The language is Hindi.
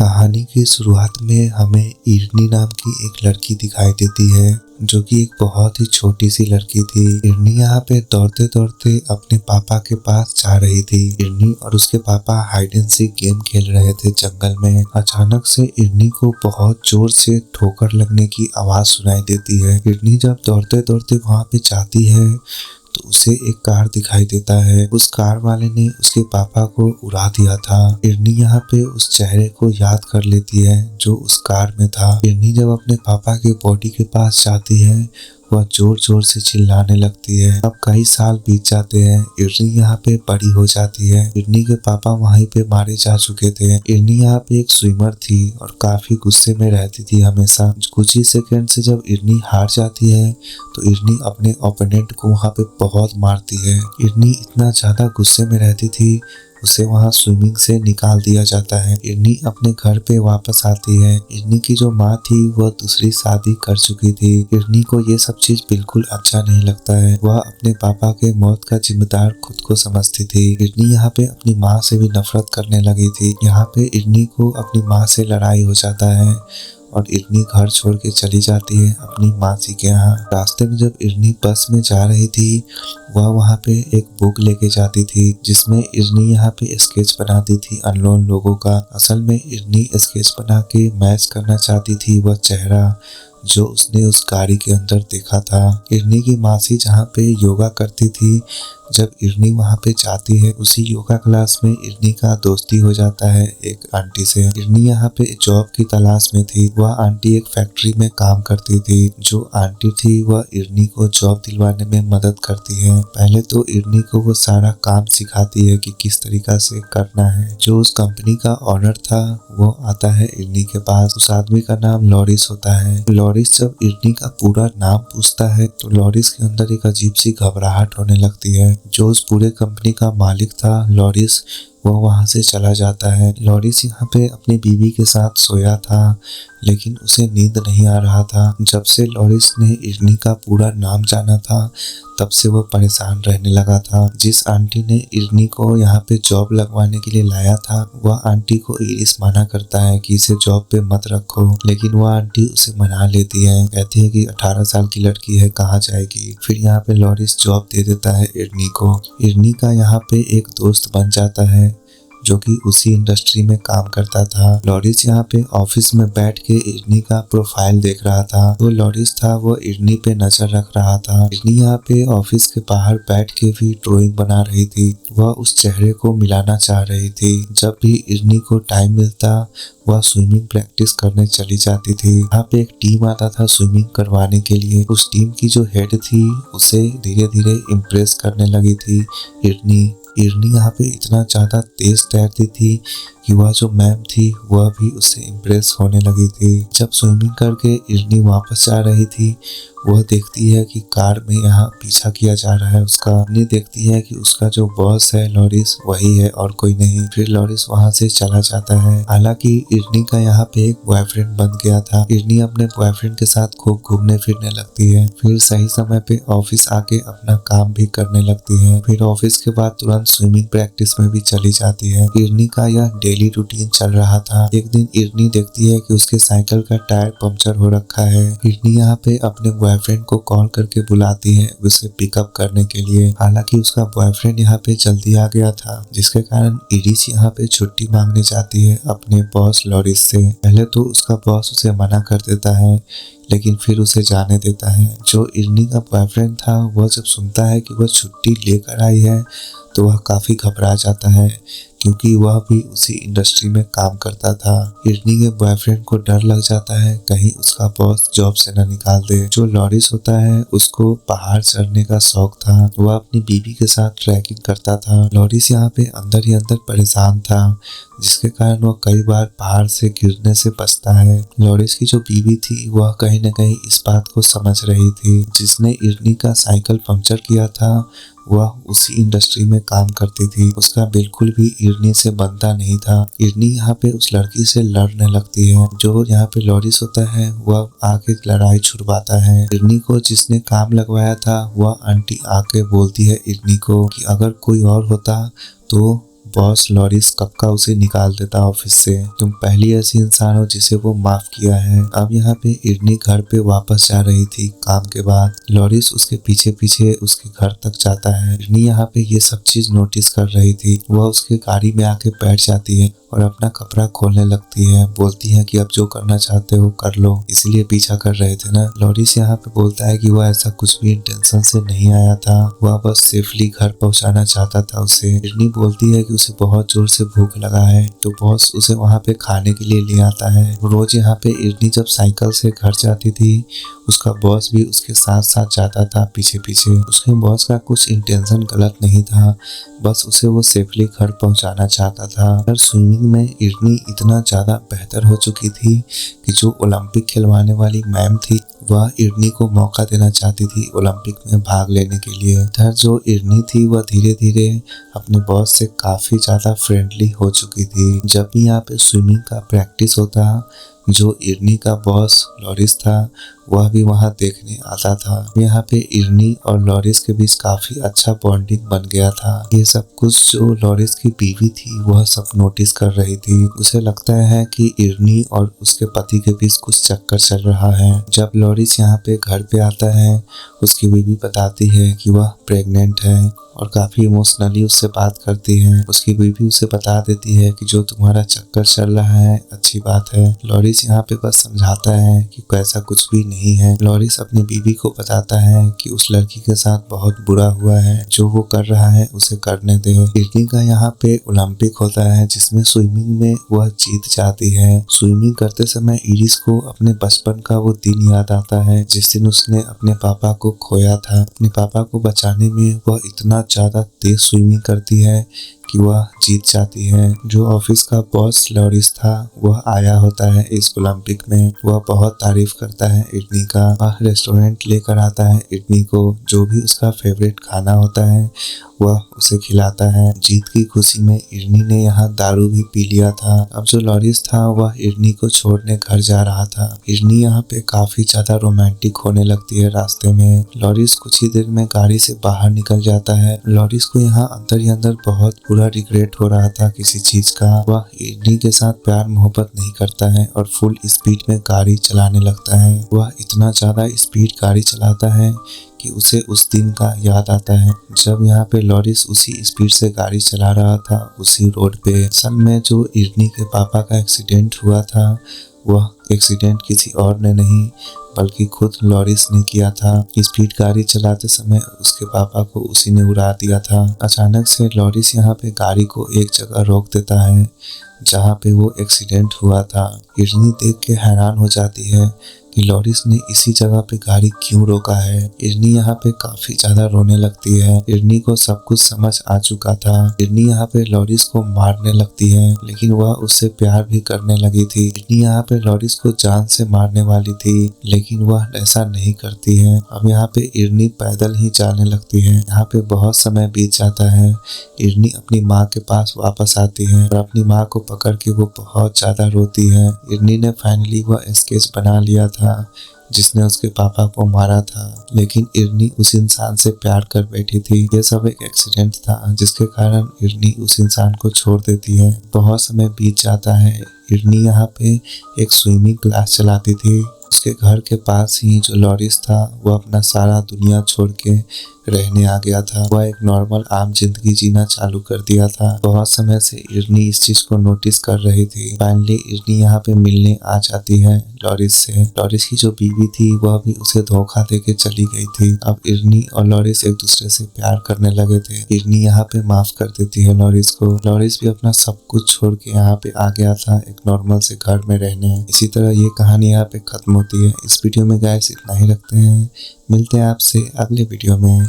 कहानी की शुरुआत में हमें इरनी नाम की एक लड़की दिखाई देती है जो कि एक बहुत ही छोटी सी लड़की थी। इरनी यहाँ पे दौड़ते दौड़ते अपने पापा के पास जा रही थी। इरनी और उसके पापा हाइड एंड सीक गेम खेल रहे थे जंगल में। अचानक से इरनी को बहुत जोर से ठोकर लगने की आवाज सुनाई देती है। इरनी जब दौड़ते दौड़ते वहाँ पे जाती है तो उसे एक कार दिखाई देता है। उस कार वाले ने उसके पापा को उड़ा दिया था। इरनी यहाँ पे उस चेहरे को याद कर लेती है जो उस कार में था। इरनी जब अपने पापा के बॉडी के पास जाती है वह जोर जोर से चिल्लाने लगती है। अब कई साल बीत जाते हैं। इरनी यहाँ पे बड़ी हो जाती है। इरनी के पापा वहीं पे मारे जा चुके थे। इरनी यहाँ पे एक स्विमर थी और काफी गुस्से में रहती थी हमेशा। कुछ ही सेकंड से जब इरनी हार जाती है तो इरनी अपने ओपोनेंट को वहाँ पे बहुत मारती है। इरनी इतना ज्यादा गुस्से में रहती थी उसे वहाँ स्विमिंग से निकाल दिया जाता है। इरनी अपने घर पे वापस आती है। इरनी की जो माँ थी वह दूसरी शादी कर चुकी थी। इरनी को ये सब चीज बिल्कुल अच्छा नहीं लगता है। वह अपने पापा के मौत का जिम्मेदार खुद को समझती थी। इरनी यहाँ पे अपनी माँ से भी नफरत करने लगी थी। यहाँ पे इरनी को अपनी माँ से लड़ाई हो जाता है और इरनी घर छोड़ के चली जाती है अपनी मासी के यहाँ। रास्ते में जब इरनी बस में जा रही थी वह वहाँ पे एक बुक लेके जाती थी जिसमें इरनी यहाँ पे स्केच बनाती थी अननोन लोगों का। असल में इरनी स्केच बना के मैच करना चाहती थी वह चेहरा जो उसने उस गाड़ी के अंदर देखा था। इरनी की मासी जहाँ पे योगा करती थी जब इरनी वहाँ पे जाती है उसी योगा क्लास में इरनी का दोस्ती हो जाता है एक आंटी से। इरनी यहाँ पे जॉब की तलाश में थी। वह आंटी एक फैक्ट्री में काम करती थी। जो आंटी थी वह इरनी को जॉब दिलवाने में मदद करती है। पहले तो इरनी को वो सारा काम सिखाती है कि किस तरीका से करना है। जो उस कंपनी का ऑनर था वो आता है इरनी के पास। उस आदमी का नाम लॉरिस होता है। लॉरिस जब इरनी का पूरा नाम पूछता है तो लॉरिस के अंदर एक अजीब सी घबराहट होने लगती है। जो उस पूरे कंपनी का मालिक था लॉरिस वह वहां से चला जाता है। लॉरिस यहाँ पे अपनी बीवी के साथ सोया था लेकिन उसे नींद नहीं आ रहा था। जब से लॉरिस ने इरनी का पूरा नाम जाना था तब से वह परेशान रहने लगा था। जिस आंटी ने इरनी को यहाँ पे जॉब लगवाने के लिए लाया था वह आंटी को इरिस मना करता है कि इसे जॉब पे मत रखो, लेकिन वह आंटी उसे मना लेती है। कहती है कि 18 साल की लड़की है कहाँ जाएगी। फिर यहाँ पे लॉरिस जॉब दे देता है इरनी को। इरनी का यहाँ पे एक दोस्त बन जाता है जो कि उसी इंडस्ट्री में काम करता था। लॉरिस यहाँ पे ऑफिस में बैठ के इरनी का प्रोफाइल देख रहा था। वो लॉरिस था वो इरनी पे नजर रख रहा था। इरनी यहाँ पे ऑफिस के बाहर बैठ के भी ड्राइंग बना रही थी। वह उस चेहरे को मिलाना चाह रही थी। जब भी इरनी को टाइम मिलता वह स्विमिंग प्रैक्टिस करने चली जाती थी। यहाँ पे एक टीम आता था स्विमिंग करवाने के लिए। उस टीम की जो हेड थी उसे धीरे धीरे इम्प्रेस करने लगी थी इरनी। इरनी यहाँ पे इतना ज्यादा तेज तैरती थी कि वह जो मैम थी वह भी उससे इम्प्रेस होने लगी थी। जब स्विमिंग करके इरनी वापस जा रही थी वह देखती है कि कार में यहाँ पीछा किया जा रहा है उसका। इरनी देखती है कि उसका जो बॉस है लॉरिस वही है और कोई नहीं। फिर लॉरिस वहाँ से चला जाता है। हालांकि इरनी का यहाँ पे एक बॉयफ्रेंड बन गया था। इरनी अपने बॉयफ्रेंड के साथ खूब घूमने फिरने लगती है। फिर सही समय पे ऑफिस आके अपना काम भी करने लगती है। फिर ऑफिस के बाद तुरंत स्विमिंग प्रैक्टिस में भी चली जाती है। इरनी का यह डेली रूटीन चल रहा था। एक दिन इरनी देखती है कि उसके साइकिल का टायर पंक्चर हो रखा है। इरनी यहाँ पे अपने बॉयफ्रेंड को कॉल करके बुलाती है उसे पिकअप करने के लिए। हालांकि उसका बॉयफ्रेंड यहाँ पे जल्दी आ गया था जिसके कारण इरिस यहाँ पे छुट्टी मांगने जाती है अपने बॉस लॉरिस से। पहले तो उसका बॉस उसे मना कर देता है लेकिन फिर उसे जाने देता है। जो इरनी का बॉयफ्रेंड था वह जब सुनता है कि वह छुट्टी लेकर आई है तो वह काफी घबरा जाता है क्योंकि वह भी उसी इंडस्ट्री में काम करता था। इरनी के बॉयफ्रेंड को डर लग जाता है कहीं उसका बॉस जॉब से न निकाल दे। जो लॉरिस होता है उसको पहाड़ चढ़ने का शौक था। वह अपनी बीवी के साथ ट्रैकिंग करता था। लॉरिस यहाँ पे अंदर ही अंदर परेशान था जिसके कारण वह कई बार पहाड़ से गिरने से बचता है। लॉरिस की जो बीवी थी वह कहीं न कहीं इस बात को समझ रही थी। जिसने इरनी का साइकिल पंक्चर किया था वह उसी इंडस्ट्री में काम करती थी। उसका बिल्कुल भी इरनी से बनता नहीं था। इरनी यहाँ पे उस लड़की से लड़ने लगती है। जो यहाँ पे लॉरिस होता है वह आके लड़ाई छुड़वाता है। इरनी को जिसने काम लगवाया था वह आंटी आके बोलती है इरनी को कि अगर कोई और होता तो बॉस लॉरिस कब का उसे निकाल देता ऑफिस से। तुम पहली ऐसी इंसान हो जिसे वो माफ किया है। अब यहाँ पे इरनी घर पे वापस जा रही थी काम के बाद। लॉरिस उसके पीछे पीछे उसके घर तक जाता है। इरनी यहाँ पे ये सब चीज नोटिस कर रही थी। वह उसके गाड़ी में आके बैठ जाती है और अपना कपड़ा खोलने लगती है। बोलती है कि अब जो करना चाहते हो कर लो, इसीलिए पीछा कर रहे थे ना। लॉरिस यहाँ पे बोलता है कि वह ऐसा कुछ भी इंटेंशन से नहीं आया था, वह बस सेफली घर पहुंचाना चाहता था उसे। इरनी बोलती है कि उसे बहुत जोर से भूख लगा है, तो बॉस उसे वहाँ पे खाने के लिए ले आता है। रोज यहाँ पे इरनी जब साइकिल से घर जाती थी, उसका बॉस भी उसके साथ साथ जाता था पीछे पीछे। उसके बॉस का कुछ इंटेंशन गलत नहीं था, बस उसे वो सेफली घर पहुंचाना चाहता था। पर स्विमिंग में इरनी इतना ज्यादा बेहतर हो चुकी थी कि जो ओलंपिक खिलवाने वाली मैम थी वह इरनी को मौका देना चाहती थी ओलंपिक में भाग लेने के लिए। इधर जो इरनी थी वह धीरे धीरे अपने बॉस से काफी ज्यादा फ्रेंडली हो चुकी थी। जब भी यहाँ पे स्विमिंग का प्रैक्टिस होता, जो इरनी का बॉस लॉरिस था वह भी वहां देखने आता था। यहाँ पे इरनी और लॉरिस के बीच काफी अच्छा बॉन्डिंग बन गया था। ये सब कुछ जो लॉरिस की बीवी थी वह सब नोटिस कर रही थी। उसे लगता है कि इरनी और उसके पति के बीच कुछ चक्कर चल रहा है। जब लॉरिस यहाँ पे घर पे आता है, उसकी बीवी बताती है कि वह प्रेग्नेंट है और काफी इमोशनली उससे बात करती है। उसकी बीवी उसे बता देती है कि जो तुम्हारा चक्कर चल रहा है अच्छी बात है। लॉरिस यहाँ पे बस समझाता है कि ऐसा कुछ भी नहीं है। लॉरिस अपनी बीवी को बताता है कि उस लड़की के साथ बहुत बुरा हुआ है, जो वो कर रहा है उसे करने दे। इरनी का यहाँ पे ओलंपिक होता है जिसमें स्विमिंग में वह जीत जाती है। स्विमिंग करते समय इरिस को अपने बचपन का वो दिन याद आता है जिस दिन उसने अपने पापा को खोया था। अपने पापा को बचाने में वह इतना ज्यादा तेज स्विमिंग करती है कि वह जीत जाती है। जो ऑफिस का बॉस लॉरिस था वह आया होता है इस ओलंपिक में। वह बहुत तारीफ करता है इरनी का। वह रेस्टोरेंट लेकर आता है इरनी को, जो भी उसका फेवरेट खाना होता है वह उसे खिलाता है। जीत की खुशी में इरनी ने यहाँ दारू भी पी लिया था। अब जो लॉरिस था वह इरनी को छोड़ने घर जा रहा था। इरनी यहाँ पे काफी ज्यादा रोमांटिक होने लगती है रास्ते में। लॉरिस कुछ ही देर में गाड़ी से बाहर निकल जाता है। लॉरिस को यहाँ अंदर ही अंदर बहुत पूरा रिग्रेट हो रहा था किसी चीज का। वह इरनी के साथ प्यार मोहब्बत नहीं करता है और फुल स्पीड में गाड़ी चलाने लगता है। वह इतना ज्यादा स्पीड गाड़ी चलाता है कि उसे उस दिन का याद आता है जब यहाँ पे लॉरिस उसी स्पीड से गाड़ी चला रहा था उसी रोड पे। असल में जो इरनी के पापा का एक्सीडेंट हुआ था वह एक्सीडेंट किसी और ने नहीं बल्कि खुद लॉरिस ने किया था। स्पीड गाड़ी चलाते समय उसके पापा को उसी ने उड़ा दिया था। अचानक से लॉरिस यहाँ पे गाड़ी को एक जगह रोक देता है जहाँ पे वो एक्सीडेंट हुआ था। इरनी देख के हैरान हो जाती है कि लॉरिस ने इसी जगह पे गाड़ी क्यों रोका है। इरनी यहाँ पे काफी ज्यादा रोने लगती है। इरनी को सब कुछ समझ आ चुका था। इरनी यहाँ पे लॉरिस को मारने लगती है, लेकिन वह उससे प्यार भी करने लगी थी। इरनी यहाँ पे लॉरिस को जान से मारने वाली थी, लेकिन वह ऐसा नहीं करती है। अब यहाँ पे इरनी पैदल ही जाने लगती है। यहाँ पे बहुत समय बीत जाता है। इरनी अपनी माँ के पास वापस आती है और अपनी माँ को पकड़ के वो बहुत ज्यादा रोती है। इरनी ने फाइनली वह स्केच बना लिया था जिसने उसके पापा को मारा था, लेकिन इरनी उस इंसान से प्यार कर बैठी थी। ये सब एक एक्सीडेंट था जिसके कारण इरनी उस इंसान को छोड़ देती है। बहुत समय बीत जाता है। इरनी यहाँ पे एक स्विमिंग क्लास चलाती थी। उसके घर के पास ही जो लॉरिस था वो अपना सारा दुनिया छोड़ के रहने आ गया था। वह एक नॉर्मल आम जिंदगी जीना चालू कर दिया था। बहुत समय से इरनी इस चीज को नोटिस कर रही थी। फाइनली इरनी यहाँ पे मिलने आ जाती है लॉरिस से। लॉरिस की जो बीवी थी वह भी उसे धोखा देके चली गई थी। अब इरनी और लॉरिस एक दूसरे से प्यार करने लगे थे। इरनी यहाँ पे माफ कर देती है लॉरिस को। लॉरिस भी अपना सब कुछ छोड़ के यहाँ पे आ गया था एक नॉर्मल से घर में रहने। इसी तरह ये कहानी यहाँ पे खत्म होती है। इस वीडियो में गाइस इतना ही रखते हैं। मिलते हैं आपसे अगले वीडियो में।